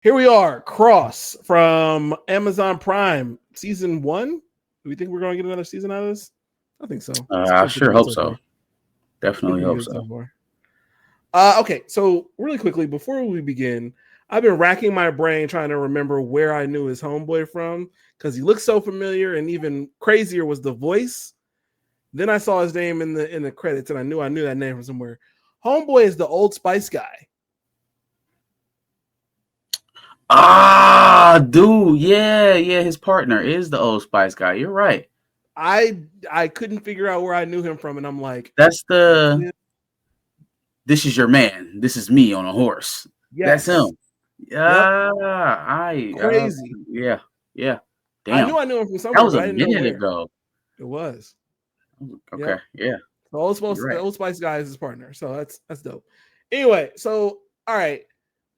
Here we are, Cross from Amazon Prime, season 1. Do we think we're going to get another season out of this? I think so. I sure hope so. Definitely hope so. Okay, so really quickly, before we begin, I've been racking my brain trying to remember where I knew his homeboy from because he looked so familiar, and even crazier was the voice. Then I saw his name in the credits, and I knew that name from somewhere. Homeboy is the Old Spice guy. Ah, dude, yeah, his partner is the Old Spice guy. You're right. I couldn't figure out where I knew him from, and I'm like, that's the "This is your man. This is me on a horse." Yes. That's him. Yeah, yep. Crazy. Yeah. Damn. I knew him from somewhere. That was a minute ago. It was. Okay. Yep. Yeah. The Old Spice guy is his partner, so that's dope. Anyway, so all right.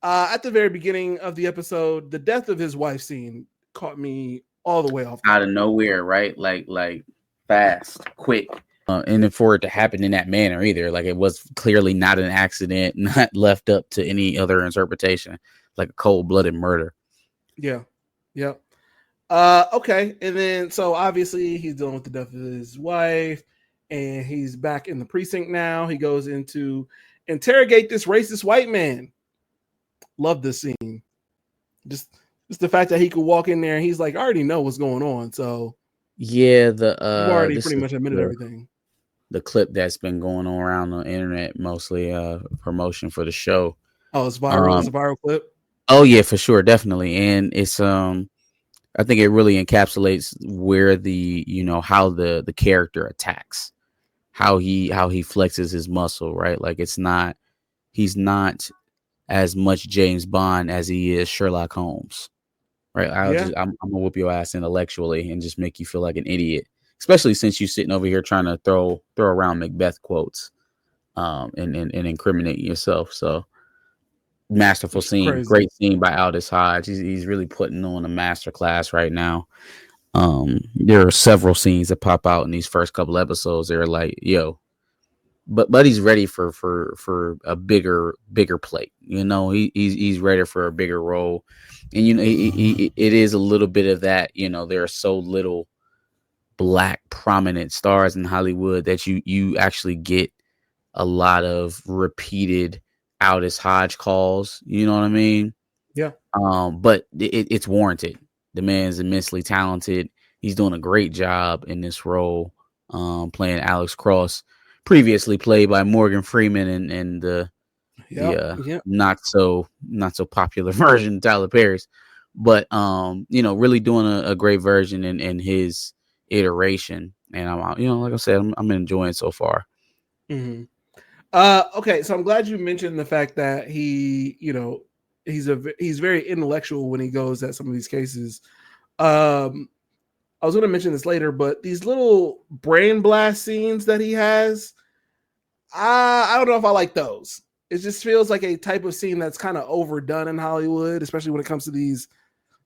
At the very beginning of the episode, the death of his wife scene caught me all the way off. Out of nowhere, right? Like fast, quick. And then for it to happen in that manner either, like it was clearly not an accident, not left up to any other interpretation, like a cold-blooded murder. Yeah. Okay, and then so obviously he's dealing with the death of his wife, and he's back in the precinct now. He goes in to interrogate this racist white man. Love this scene. Just the fact that he could walk in there and he's like, I already know what's going on. So yeah, you already pretty much admitted everything. The clip that's been going on around the internet, mostly promotion for the show. Oh, it's viral. It's a viral clip. Oh yeah, for sure, definitely. And it's I think it really encapsulates where how the character attacks, how he flexes his muscle, right? Like he's not as much James Bond as he is Sherlock Holmes, right? I'm gonna whoop your ass intellectually and just make you feel like an idiot, especially since you're sitting over here trying to throw around Macbeth quotes, and incriminate yourself. So masterful scene, crazy. Great scene by Aldis Hodge. He's really putting on a masterclass right now. There are several scenes that pop out in these first couple episodes. They're like, yo. But he's ready for a bigger plate. He's ready for a bigger role, and it is a little bit of that. There are so little black prominent stars in Hollywood that you actually get a lot of repeated Aldis Hodge calls. You know what I mean? Yeah. But it's warranted. The man is immensely talented. He's doing a great job in this role, playing Alex Cross. Previously played by Morgan Freeman and the not so popular version Tyler Perry's, but really doing a great version in his iteration, and I'm like I said, I'm enjoying so far. Mm-hmm. Okay, so I'm glad you mentioned the fact that he he's very intellectual when he goes at some of these cases. I was going to mention this later, but these little brain blast scenes that he has, I don't know if I like those. It just feels like a type of scene that's kind of overdone in Hollywood, especially when it comes to these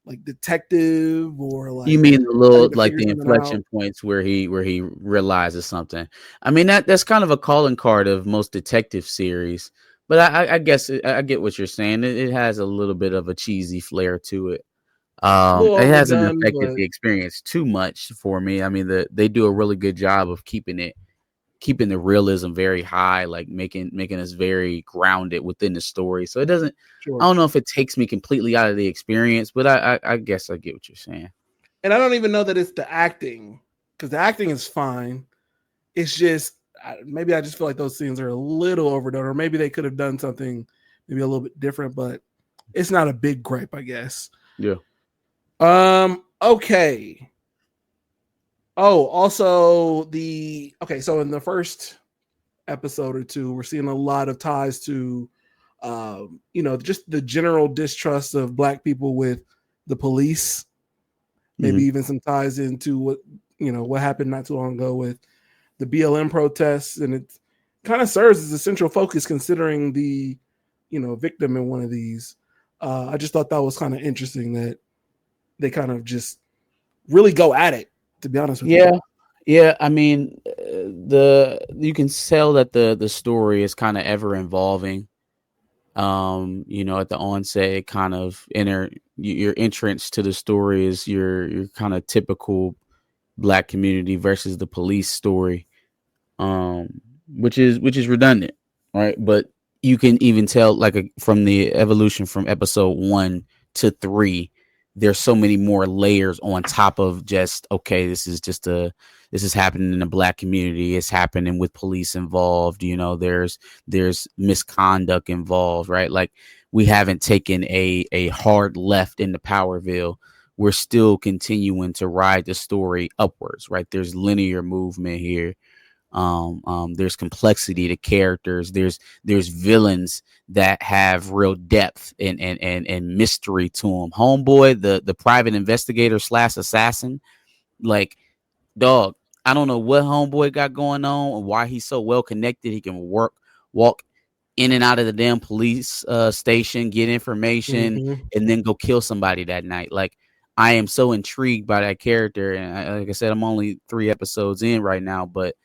like detective or like. You mean the little like the inflection points where he realizes something? I mean that's kind of a calling card of most detective series, but I guess I get what you're saying. It has a little bit of a cheesy flair to it. It hasn't affected the experience too much for me. I mean, they do a really good job of keeping the realism very high, like making us very grounded within the story. So it doesn't. Sure. I don't know if it takes me completely out of the experience, but I guess I get what you're saying. And I don't even know that it's the acting, because the acting is fine. It's just maybe I just feel like those scenes are a little overdone, or maybe they could have done something maybe a little bit different. But it's not a big gripe, I guess. Yeah. Okay. Oh, also so in the first episode or two, we're seeing a lot of ties to, just the general distrust of Black people with the police. Maybe even some ties into what happened not too long ago with the BLM protests, and it kind of serves as a central focus considering the, victim in one of these. I just thought that was kind of interesting that they kind of just really go at it, to be honest with you. Yeah. I mean, you can tell that the story is kind of ever evolving. At the onset, it kind of your entrance to the story is your kind of typical black community versus the police story, which is redundant, right? But you can even tell, like, from the evolution from episode 1 to 3, there's so many more layers on top of just, okay, this is happening in the black community, it's happening with police involved, there's misconduct involved, right? Like, we haven't taken a hard left into Powerville. We're still continuing to ride the story upwards, right? There's linear movement here. There's complexity to characters. There's villains that have real depth and mystery to them. Homeboy, the private investigator slash assassin, like, dog, I don't know what Homeboy got going on and why he's so well connected. He can walk in and out of the damn police station, get information, Mm-hmm. and then go kill somebody that night. Like, I am so intrigued by that character, and like I said, I'm only 3 episodes in right now, but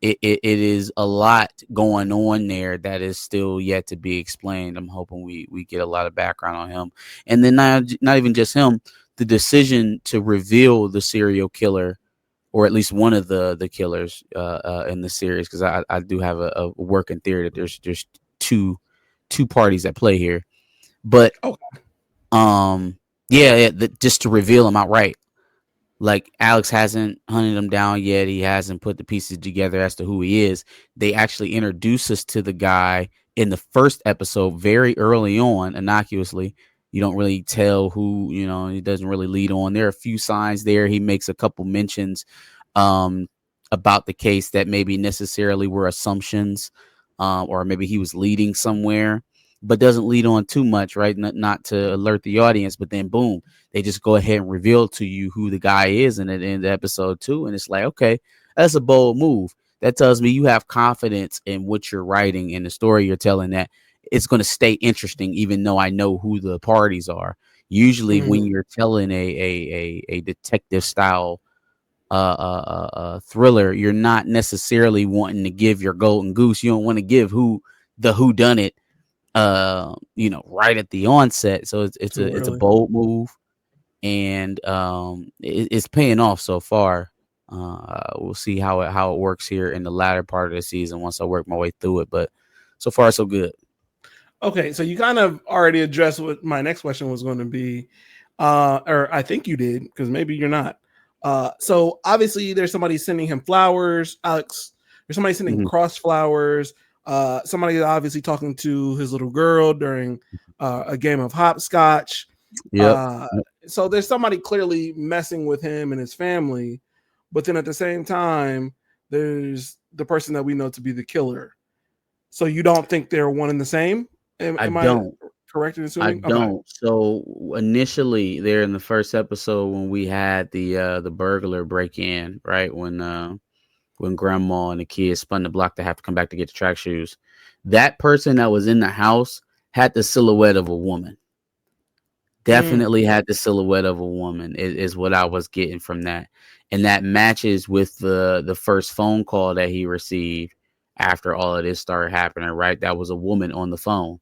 it is a lot going on there that is still yet to be explained. I'm hoping we get a lot of background on him, and then not even just him. The decision to reveal the serial killer, or at least one of the killers in the series, because I do have a working theory that there's two parties at play here, but Oh, just to reveal them outright. Like, Alex hasn't hunted him down yet. He hasn't put the pieces together as to who he is. They actually introduce us to the guy in the first episode very early on, innocuously. You don't really tell who, he doesn't really lead on. There are a few signs there. He makes a couple mentions about the case that maybe necessarily were assumptions, or maybe he was leading somewhere, but doesn't lead on too much, right? Not to alert the audience, but then boom, they just go ahead and reveal to you who the guy is in the end of episode 2. And it's like, okay, that's a bold move. That tells me you have confidence in what you're writing and the story you're telling, that it's going to stay interesting, even though I know who the parties are. Usually mm-hmm. when you're telling a detective style thriller, you're not necessarily wanting to give your golden goose. You don't want to give who done it, right at the onset. So it's a Really. bold move, and it's paying off so far. We'll see how it works here in the latter part of the season once I work my way through it. But so far, so good. Okay, so you kind of already addressed what my next question was going to be, or I think you did, because maybe you're not. So obviously, there's somebody sending him flowers, Alex. There's somebody sending Mm-hmm. Cross flowers. Somebody obviously talking to his little girl during a game of hopscotch. Yep. Uh, so there's somebody clearly messing with him and his family, but then at the same time, there's the person that we know to be the killer. So you don't think they're one and the same? I Am I don't. correct in I assuming? Okay. don't. So initially, there in the first episode, when we had the burglar break in, right, when grandma and the kids spun the block to have to come back to get the track shoes, that person that was in the house had the silhouette of a woman. Mm, Definitely had the silhouette of a woman is what I was getting from that. And that matches with the first phone call that he received after all of this started happening, right? That was a woman on the phone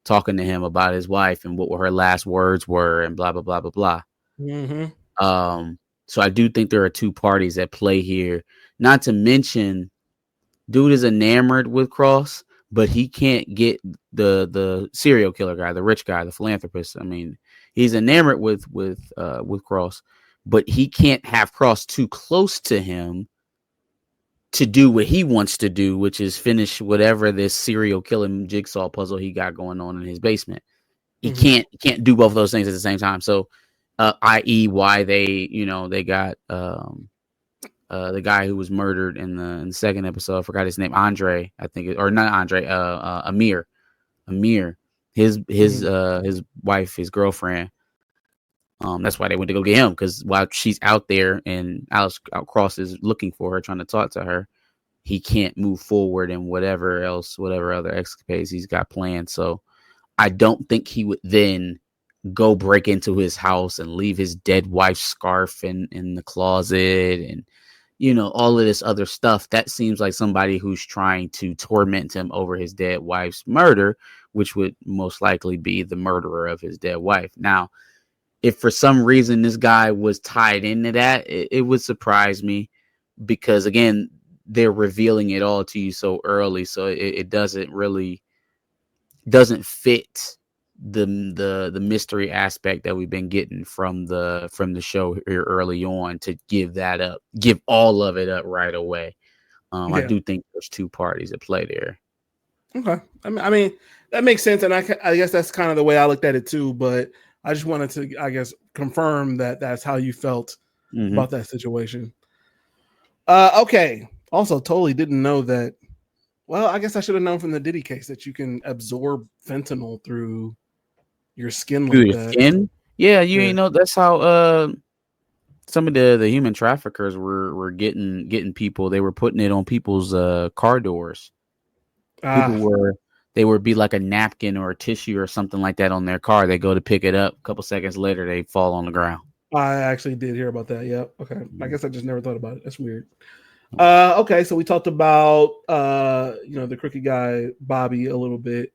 talking to him about his wife and what her last words were and blah, blah, blah, blah, blah. mm-hmm. So I do think there are 2 parties at play here. Not to mention, dude is enamored with Cross, but he can't get the serial killer guy, the rich guy, the philanthropist. I mean, he's enamored with Cross, but he can't have Cross too close to him to do what he wants to do, which is finish whatever this serial killing jigsaw puzzle he got going on in his basement. He Mm-hmm. can't do both of those things at the same time. So, i.e., why they got the guy who was murdered in the second episode. I forgot his name, Andre, I think, or not Andre, Amir, his wife, his girlfriend. That's why they went to go get him, because while she's out there and Alex Cross is looking for her, trying to talk to her, he can't move forward in whatever other escapades he's got planned. So I don't think he would then go break into his house and leave his dead wife's scarf in the closet and all of this other stuff. That seems like somebody who's trying to torment him over his dead wife's murder, which would most likely be the murderer of his dead wife. Now, if for some reason this guy was tied into that, it would surprise me, because again, they're revealing it all to you so early, so it doesn't fit the mystery aspect that we've been getting from the show here early on, to give all of it up right away. I Yeah. do think there's two parties at play there. Okay. I mean that makes sense, and I guess that's kind of the way I looked at it too. But I just wanted to, I guess, confirm that that's how you felt Mm-hmm. about that situation. Okay. Also, totally didn't know that. Well, I guess I should have known from the Diddy case that you can absorb fentanyl through your skin Through like your that. skin, yeah, you Yeah. ain't know that's how some of the human traffickers were getting people. They were putting it on people's car doors. People Ah, were They would be like a napkin or a tissue or something like that on their car. They go to pick it up. A couple seconds later, they fall on the ground. I actually did hear about that. Yep. Okay. I Mhm. guess I just never thought about it. That's weird. Okay, so we talked about the crooked guy Bobby a little bit.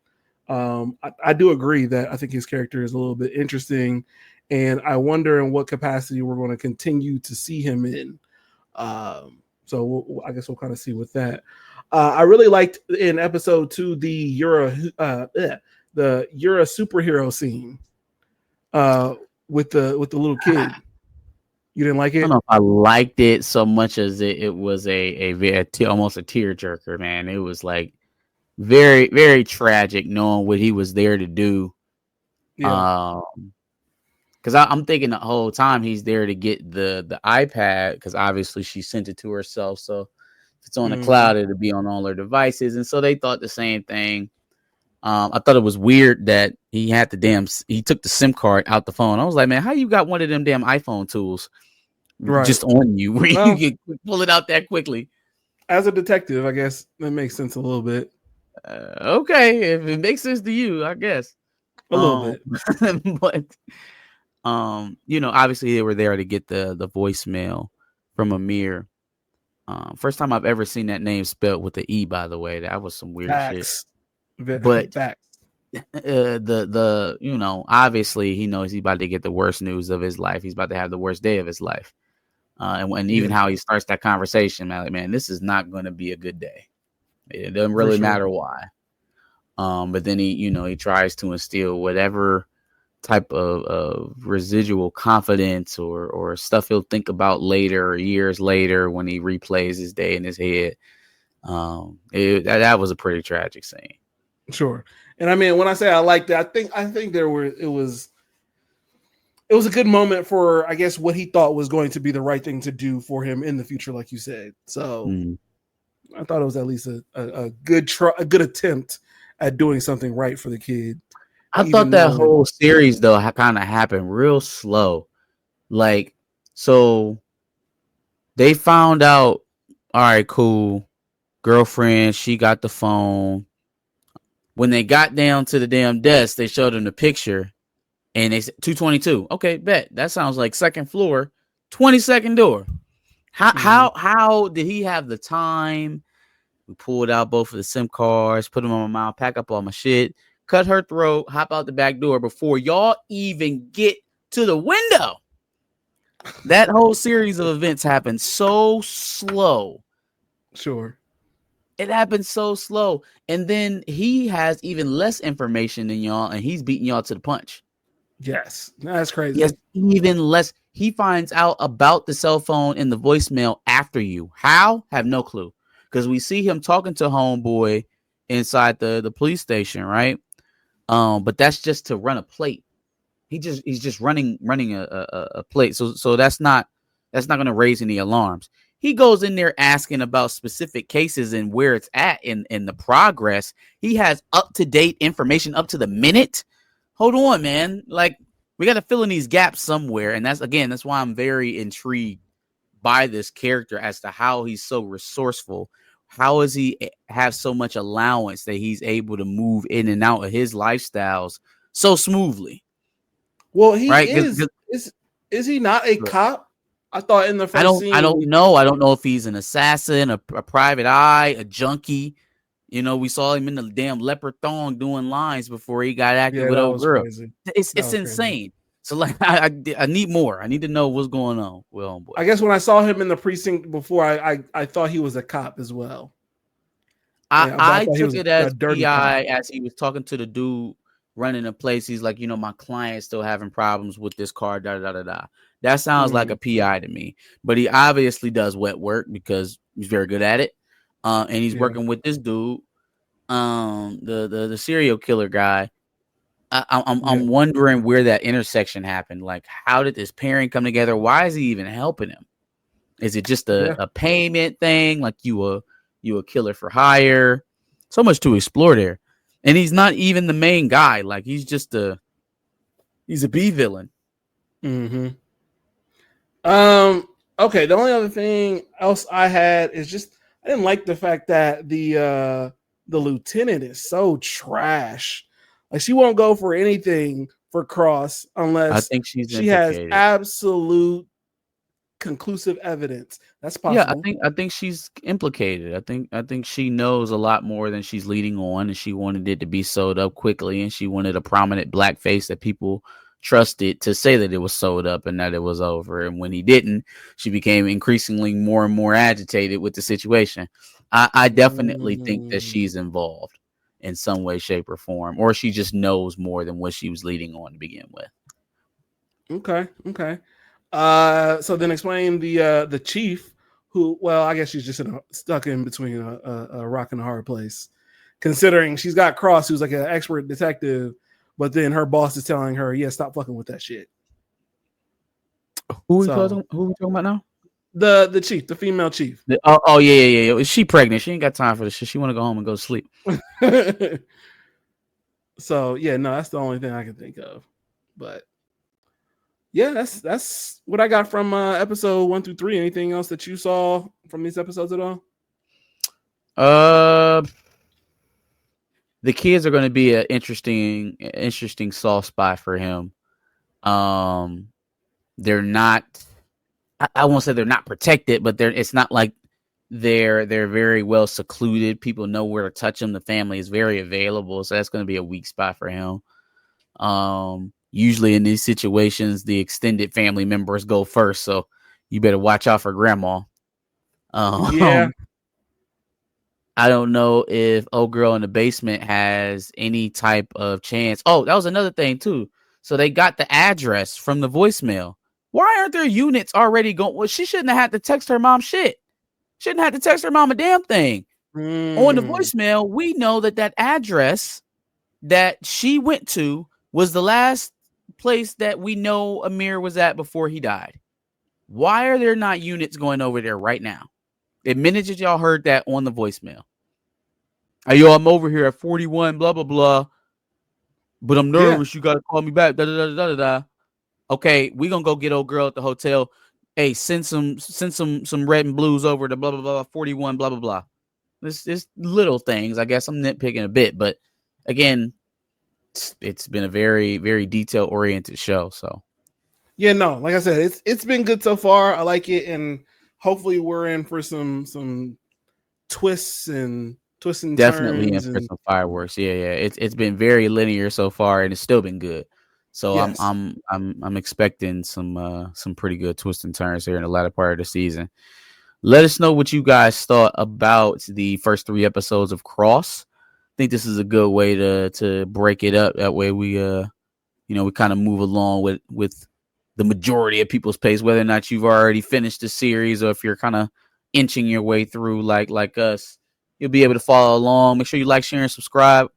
I do agree that I think his character is a little bit interesting, and I wonder in what capacity we're going to continue to see him in. So I guess we'll kind of see with that. I really liked in episode 2 the you're a superhero scene uh, with the little kid. You didn't like I don't know it? if I liked it so much as it was almost a tearjerker, man. It was like very, very tragic knowing what he was there to do. Yeah. Um, because I'm thinking the whole time he's there to get the iPad, because obviously she sent it to herself. So if it's on the Mm-hmm. cloud, it'll be on all her devices. And so they thought the same thing. I thought it was weird that he took the SIM card out the phone. I was like, man, how you got one of them damn iPhone tools Right. just on you where you Well, can pull it out that quickly? as a detective, I guess that makes sense a little bit. Okay, if it makes sense to you, I guess. A little Um, bit. but obviously they were there to get the voicemail from Amir. First time I've ever seen that name spelled with the E, by the way. That was some weird shit. Facts. But Facts. obviously he knows he's about to get the worst news of his life. He's about to have the worst day of his life. And even Yeah, how he starts that conversation, man, like, man, this is not going to be a good day. It doesn't for really sure. matter why. But then he tries to instill whatever type of residual confidence or stuff he'll think about later or years later when he replays his day in his head. That was a pretty tragic scene. Sure. And I mean, when I say I liked it, I think it was a good moment for, I guess, what he thought was going to be the right thing to do for him in the future, like you said. So Mm. I thought it was at least a a good attempt at doing something right for the kid, I thought even that knowing. whole series though kind of happened real slow. Like, so they found out, all right, cool. Girlfriend, she got the phone. When they got down to the damn desk, they showed him the picture and they said 222. Okay, bet. That sounds like second floor, 22nd door. How Mhm. how how did he have the time? We pulled out both of the SIM cards, put them on my mouth, pack up all my shit, cut her throat, hop out the back door before y'all even get to the window. That whole series of events happened so slow. Sure. It happened so slow. And then he has even less information than y'all, and he's beating y'all to the punch. Yes. That's Yes, crazy. even less. He finds out about the cell phone and the voicemail after you. How? Have no clue. Because we see him talking to homeboy inside the police station, right? But that's just to run a plate. He's just running a plate. So that's not going to raise any alarms. He goes in there asking about specific cases and where it's at in the progress. He has up to date information up to the minute. Hold on, man. Like, we got to fill in these gaps somewhere, and that's why I'm very intrigued by this character as to how he's so resourceful. How does he have so much allowance that he's able to move in and out of his lifestyles so smoothly? Well, he Right? is he not a cop? I thought in the I first don't I don't scene, know. I don't know if he's an assassin, a private eye, a junkie. You know, we saw him in the damn leopard thong doing lines before he got active yeah, with that old was girl. crazy. That It's was crazy. insane. So like, I need more. I need to know what's going on with homeboy. I guess when I saw him in the precinct before, I thought he was a cop as well. Yeah, but I I thought he took was it a as dirty cop. PI as he was talking to the dude running the place. He's like, you know, my client's still having problems with this car. Da da da da. That sounds like a PI to me. But he obviously does wet work because he's very good at it. And he's Yeah, working with this dude, the serial killer guy. yeah. I'm wondering where that intersection happened. Like, how did this pairing come together? Why is he even helping him? Is it just Yeah. a payment thing? Like you a killer for hire? So much to explore there. And he's not even the main guy. Like he's a B villain. Mm-hmm. Okay, the only other thing else I had is just I didn't like the fact that the lieutenant is so trash. Like she won't go for anything for Cross I unless think she's she has implicated. absolute conclusive evidence. That's Yeah, possible. I think she's implicated. I think she knows a lot more than she's leading on, and she wanted it to be sold up quickly, and she wanted a prominent black face that people trusted to say that it was sold up and that it was over. And when he didn't, she became increasingly more and more agitated with the situation. I definitely think that she's Mm, involved in some way, shape, or form, or she just knows more than what she was leading on to begin with. okay, okay. So then explain the chief who. Well, I guess she's just stuck in between a rock and a hard place, considering she's got Cross, who's like an expert detective, but then her boss is telling her, "Yeah, stop fucking with that shit." So Who we talking about now? the chief, the female chief. Oh yeah. Is she pregnant? She ain't got time for this shit. She want to go home and go to sleep. So yeah, no, that's the only thing I can think of. But yeah, that's what I got from episode 1 through 3. Anything else that you saw from these episodes at all? Uh, the kids are going to be an interesting soft spot for him. Um, they're not. I won't say they're not protected, but they're. It's not like they're very well secluded. People know where to touch them. The family is very available, so that's going to be a weak spot for him. Usually in these situations, the extended family members go first, so you better watch out for grandma. Yeah. Um, I don't know if old girl in the basement has any type of chance. Oh, that was another thing too. So they got the address from the voicemail. Why aren't there units already going? Well, she shouldn't have had to text her mom shit. Shouldn't have to text her mom a damn thing. On the Mm. voicemail, we know that that address that she went to was the last place that we know Amir was at before he died. Why are there not units going over there right now? The minute that y'all heard that on the voicemail. Hey, yo, I'm over here at 41, blah, blah, blah. But I'm Yeah. nervous. You got to call me back. Da, da, da, da, da, da. Okay, we going to go get old girl at the hotel. Hey, send some red and blues over to blah, blah, blah, 41, blah, blah, blah. This little things. I guess I'm nitpicking a bit. But again, it's been a very, very detail-oriented show. So Yeah, no, like I said, it's been good so far. I like it, and hopefully we're in for some twists and definitely in turns, for and some fireworks. Yeah. It's been very linear so far, and it's still been good. So yes, I'm expecting some pretty good twists and turns here in the latter part of the season. Let us know what you guys thought about the first 3 episodes of Cross. I think this is a good way to break it up. That way we we kind of move along with the majority of people's pace, whether or not you've already finished the series or if you're kind of inching your way through like us. You'll be able to follow along. Make sure you like, share, and subscribe.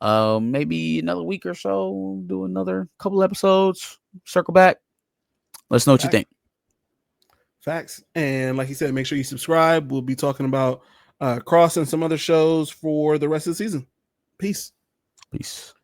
Maybe another week or so, we'll do another couple episodes. Circle back. Let us know what you facts, think. facts. And like you said, make sure you subscribe. We'll be talking about Cross and some other shows for the rest of the season. Peace. Peace.